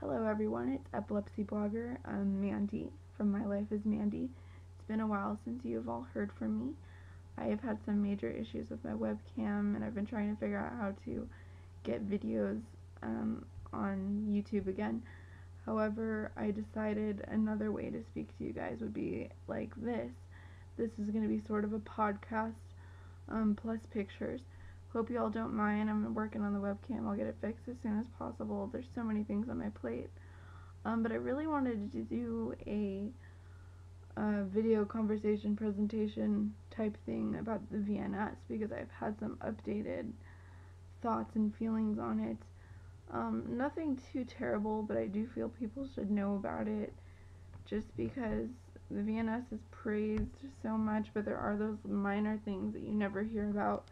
Hello everyone, it's Epilepsy blogger, Mandy from My Life is Mandy. It's been a while since you have all heard from me. I have had some major issues with my webcam and I've been trying to figure out how to get videos on YouTube again. However, I decided another way to speak to you guys would be like this. This is going to be sort of a podcast plus pictures. Hope you all don't mind. I'm working on the webcam. I'll get it fixed as soon as possible. There's so many things on my plate. But I really wanted to do a video conversation presentation type thing about the VNS because I've had some updated thoughts and feelings on it. Nothing too terrible, but I do feel people should know about it just because the VNS is praised so much, but there are those minor things that you never hear about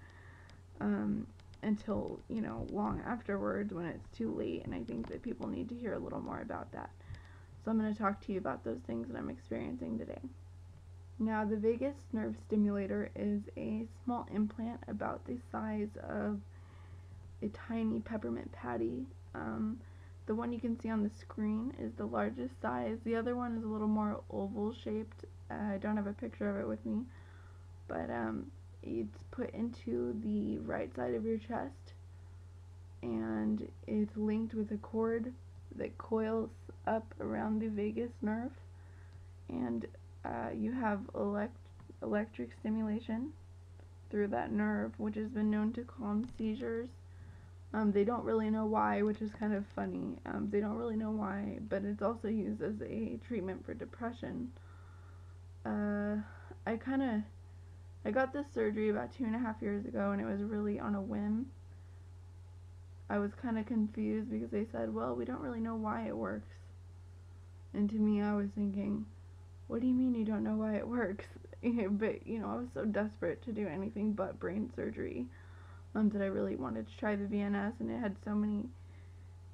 until, long afterwards when it's too late, and I think that people need to hear a little more about that. So I'm going to talk to you about those things that I'm experiencing today. Now, the vagus nerve stimulator is a small implant about the size of a tiny peppermint patty. The one you can see on the screen is the largest size. The other one is a little more oval shaped. I don't have a picture of it with me, but it's put into the right side of your chest, and it's linked with a cord that coils up around the vagus nerve, and you have electric stimulation through that nerve, which has been known to calm seizures. They don't really know why, which is kind of funny. They don't really know why, but it's also used as a treatment for depression. I got this surgery about 2.5 years ago, and it was really on a whim. I was kind of confused because they said, well, we don't really know why it works. And to me, I was thinking, what do you mean you don't know why it works? But, I was so desperate to do anything but brain surgery that I really wanted to try the VNS, and it had so many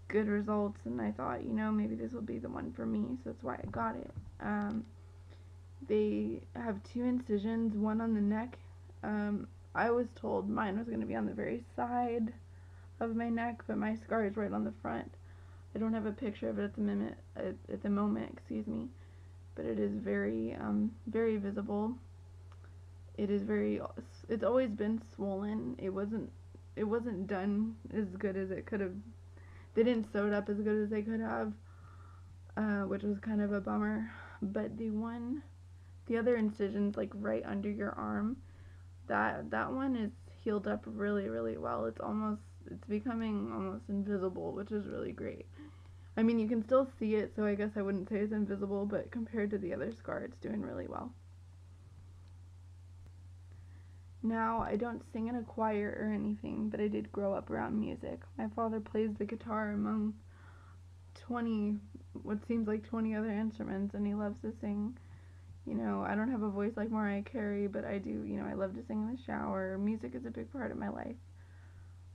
good results, and I thought, maybe this will be the one for me, so that's why I got it. They have 2 incisions, one on the neck. I was told mine was going to be on the very side of my neck, but my scar is right on the front. I don't have a picture of it at the moment, but it is very, very visible. It's always been swollen. It wasn't done as good as it could have. They didn't sew it up as good as they could have, which was kind of a bummer. But the other incision's like right under your arm. That one is healed up really, really well. It's becoming almost invisible, which is really great. I mean, you can still see it, so I guess I wouldn't say it's invisible, but compared to the other scar, it's doing really well. Now, I don't sing in a choir or anything, but I did grow up around music. My father plays the guitar among what seems like 20 other instruments, and he loves to sing. I don't have a voice like Mariah Carey, but I do, I love to sing in the shower. Music is a big part of my life.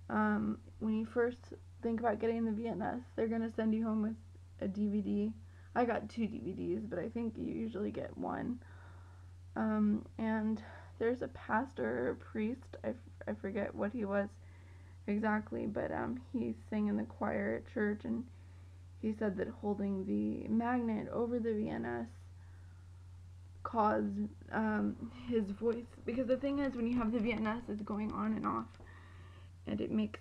When you first think about getting the VNS, they're going to send you home with a DVD. I got 2 DVDs, but I think you usually get one. And there's a pastor or priest, I forget what he was exactly, but he sang in the choir at church, and he said that holding the magnet over the VNS caused his voice, because the thing is, when you have the VNS, it's going on and off, and it makes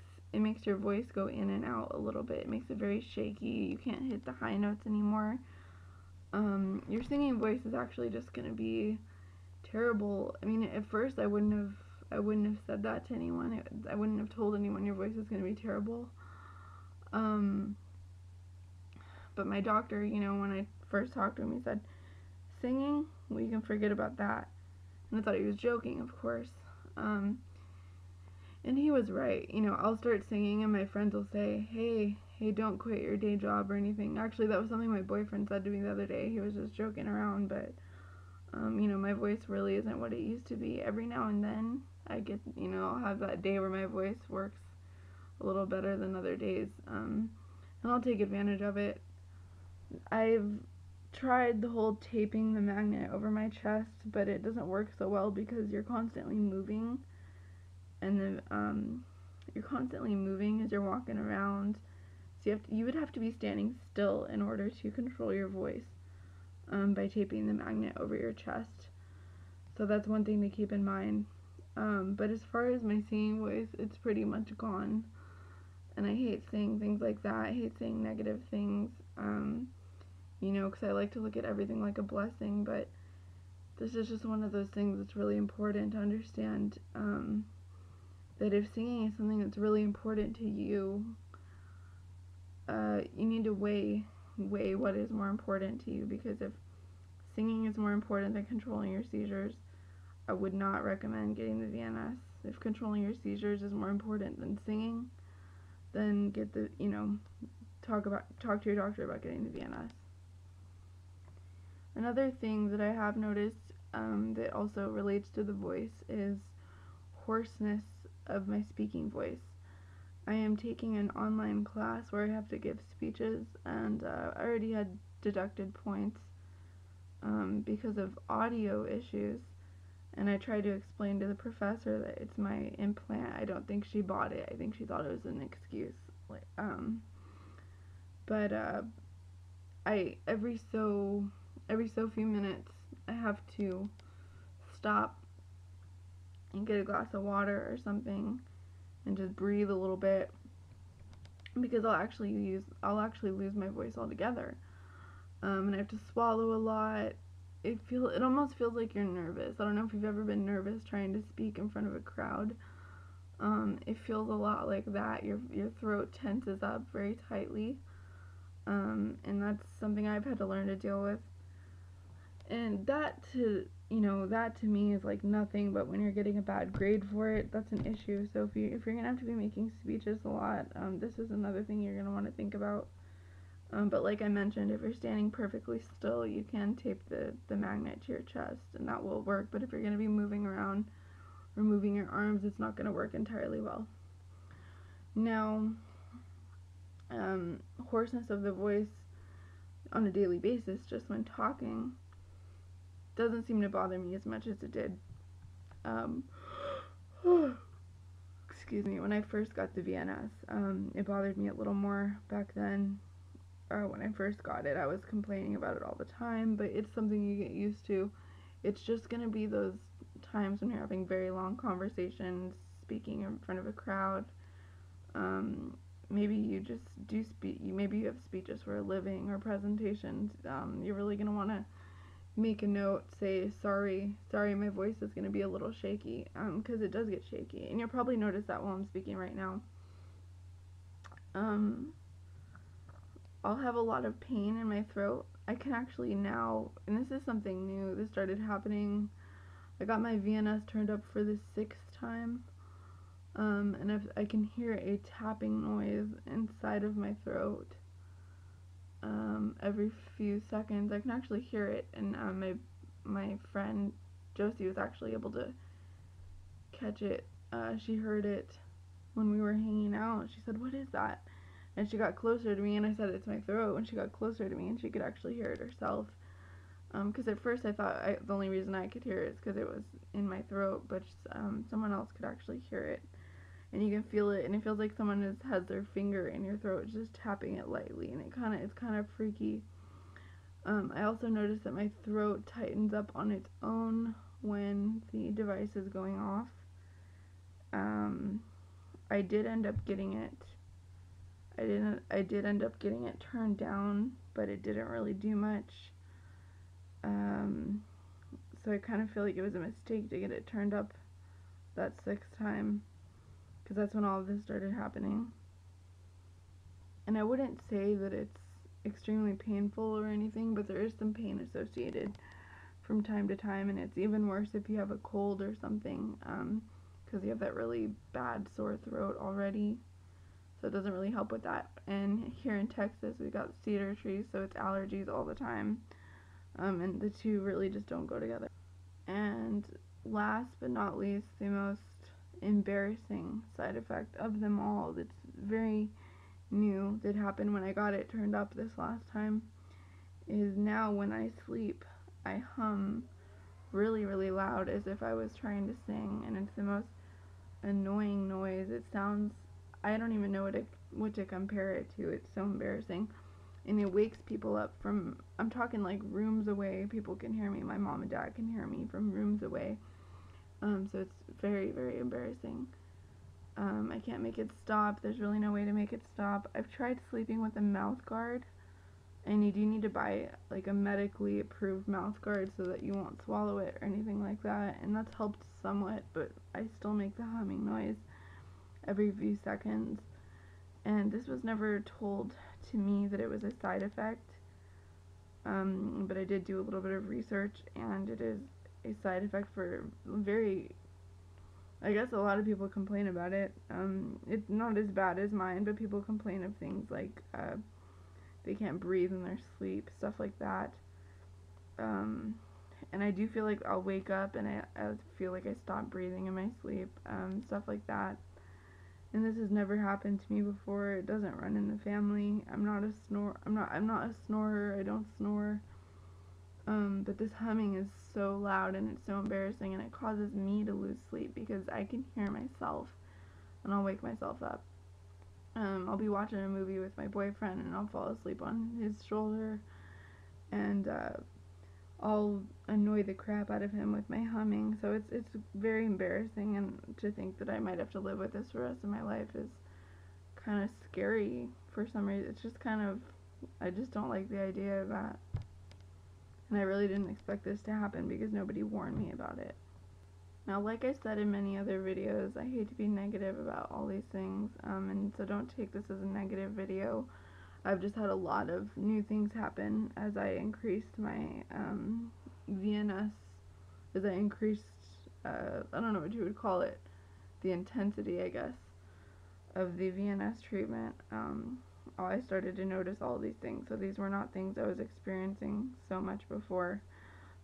your voice go in and out a little bit. It makes it very shaky. You can't hit the high notes anymore. Your singing voice is actually just going to be terrible. I mean, at first I wouldn't have said that to anyone. I wouldn't have told anyone your voice is going to be terrible. But my doctor, when I first talked to him, he said, singing, well, you can forget about that. And I thought he was joking, of course. And he was right. I'll start singing and my friends will say, hey, don't quit your day job or anything. Actually, that was something my boyfriend said to me the other day. He was just joking around, but my voice really isn't what it used to be. Every now and then I get, I'll have that day where my voice works a little better than other days, and I'll take advantage of it. I've tried the whole taping the magnet over my chest, but it doesn't work so well because you're constantly moving, and you're constantly moving as you're walking around, So you would have to be standing still in order to control your voice by taping the magnet over your chest. So that's one thing to keep in mind. But as far as my singing voice, it's pretty much gone. And I hate saying things like that. I hate saying negative things, because I like to look at everything like a blessing. But this is just one of those things that's really important to understand, that if singing is something that's really important to you, you need to weigh what is more important to you, because if singing is more important than controlling your seizures, I would not recommend getting the VNS. If controlling your seizures is more important than singing, then get the, talk to your doctor about getting the VNS. Another thing that I have noticed that also relates to the voice is hoarseness of my speaking voice. I am taking an online class where I have to give speeches, and I already had deducted points because of audio issues, and I tried to explain to the professor that it's my implant. I don't think she bought it. I think she thought it was an excuse. But I every so few minutes I have to stop and get a glass of water or something and just breathe a little bit, because I'll actually lose my voice altogether. And I have to swallow a lot. It almost feels like you're nervous. I don't know if you've ever been nervous trying to speak in front of a crowd. It feels a lot like that. Your throat tenses up very tightly. And that's something I've had to learn to deal with. And that to me is like nothing, but when you're getting a bad grade for it, that's an issue. So if you're gonna have to be making speeches a lot, this is another thing you're gonna want to think about. But like I mentioned, if you're standing perfectly still, you can tape the magnet to your chest, and that will work. But if you're gonna be moving around or moving your arms, it's not gonna work entirely well. Now, hoarseness of the voice on a daily basis, just when talking, doesn't seem to bother me as much as it did. Excuse me. When I first got the VNS, it bothered me a little more back then. When I first got it, I was complaining about it all the time, but it's something you get used to. It's just gonna be those times when you're having very long conversations, speaking in front of a crowd. Maybe you just do maybe you have speeches for a living or presentations. You're really gonna want to make a note, say sorry, my voice is gonna be a little shaky, because it does get shaky, and you'll probably notice that while I'm speaking right now. I'll have a lot of pain in my throat. I can actually now, and this is something new, this started happening, I got my VNS turned up for the 6th time, and I can hear a tapping noise inside of my throat, every few seconds. I can actually hear it, and my friend Josie was actually able to catch it. She heard it when we were hanging out. She said, "What is that?" And she got closer to me, and I said, "It's my throat." And she got closer to me, and she could actually hear it herself. Because at first I thought the only reason I could hear it is because it was in my throat, but someone else could actually hear it. And you can feel it, and it feels like someone has their finger in your throat, just tapping it lightly, and it's kind of freaky. I also noticed that my throat tightens up on its own when the device is going off. I did end up getting it. I did end up getting it turned down, but it didn't really do much. So I kind of feel like it was a mistake to get it turned up that 6th time, because that's when all of this started happening. And I wouldn't say that it's extremely painful or anything, but there is some pain associated from time to time, and it's even worse if you have a cold or something, because you have that really bad sore throat already, so it doesn't really help with that. And here in Texas, we got cedar trees, so it's allergies all the time, and the two really just don't go together. And last but not least, the most embarrassing side effect of them all that's very new that happened when I got it turned up this last time is now when I sleep, I hum really, really loud as if I was trying to sing, and it's the most annoying noise. It sounds, I don't even know what what to compare it to. It's so embarrassing. And it wakes people up from, I'm talking like rooms away. People can hear me. My mom and dad can hear me from rooms away. So it's very, very embarrassing. I can't make it stop. There's really no way to make it stop. I've tried sleeping with a mouth guard, and you do need to buy like a medically approved mouth guard so that you won't swallow it or anything like that, and that's helped somewhat, but I still make the humming noise every few seconds. And this was never told to me that it was a side effect, but I did do a little bit of research, and it is a side effect for very, I guess a lot of people complain about it. It's not as bad as mine, but people complain of things like they can't breathe in their sleep, stuff like that. And I do feel like I'll wake up and I feel like I stop breathing in my sleep, stuff like that. And this has never happened to me before. It doesn't run in the family. I'm not a snorer. I don't snore. But this humming is so loud and it's so embarrassing, and it causes me to lose sleep because I can hear myself and I'll wake myself up. I'll be watching a movie with my boyfriend and I'll fall asleep on his shoulder, and I'll annoy the crap out of him with my humming. So it's very embarrassing, and to think that I might have to live with this for the rest of my life is kind of scary for some reason. It's just kind of, I just don't like the idea of that. And I really didn't expect this to happen because nobody warned me about it. Now, like I said in many other videos, I hate to be negative about all these things, and so don't take this as a negative video. I've just had a lot of new things happen as I increased my VNS, as I increased, I don't know what you would call it, the intensity, I guess, of the VNS treatment. I started to notice all these things. So these were not things I was experiencing so much before,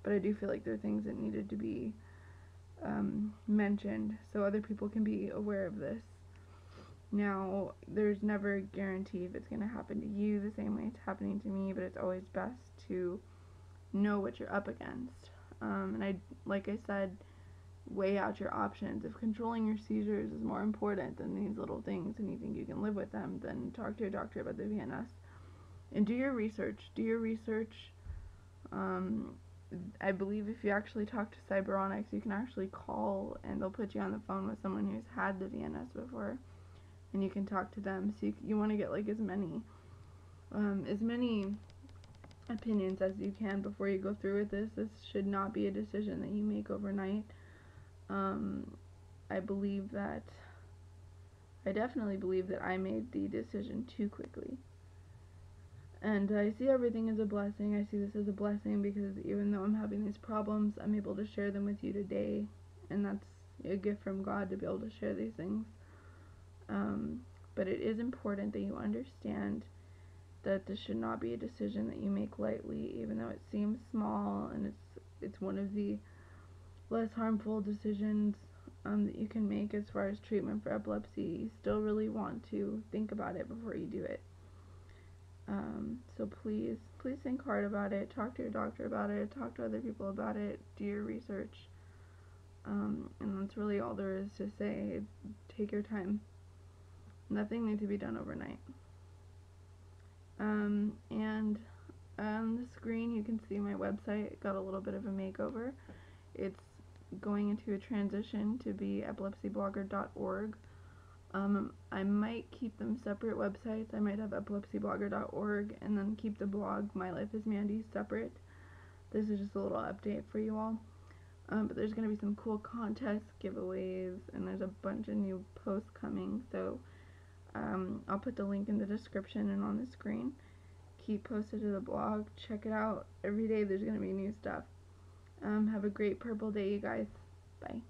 but I do feel like they're things that needed to be mentioned so other people can be aware of this. Now, there's never a guarantee if it's going to happen to you the same way it's happening to me, but it's always best to know what you're up against. And like I said, weigh out your options. If controlling your seizures is more important than these little things and you think you can live with them, then talk to your doctor about the VNS. And do your research. I believe if you actually talk to Cyberonics, you can actually call and they'll put you on the phone with someone who's had the VNS before, and you can talk to them. So you want to get like as many opinions as you can before you go through with this. This should not be a decision that you make overnight. I definitely believe that I made the decision too quickly. And I see everything as a blessing. I see this as a blessing because even though I'm having these problems, I'm able to share them with you today. And that's a gift from God to be able to share these things. But it is important that you understand that this should not be a decision that you make lightly, even though it seems small and it's one of the less harmful decisions that you can make as far as treatment for epilepsy. You still really want to think about it before you do it. So please think hard about it. Talk to your doctor about it. Talk to other people about it. Do your research. And that's really all there is to say. Take your time. Nothing needs to be done overnight. And on the screen you can see my website. It got a little bit of a makeover. It's going into a transition to be epilepsyblogger.org. I might keep them separate websites. I might have epilepsyblogger.org and then keep the blog My Life is Mandy separate. This is just a little update for you all. But there's going to be some cool contests, giveaways, and there's a bunch of new posts coming. So I'll put the link in the description and on the screen. Keep posted to the blog. Check it out. Every day there's going to be new stuff. Have a great purple day, you guys. Bye.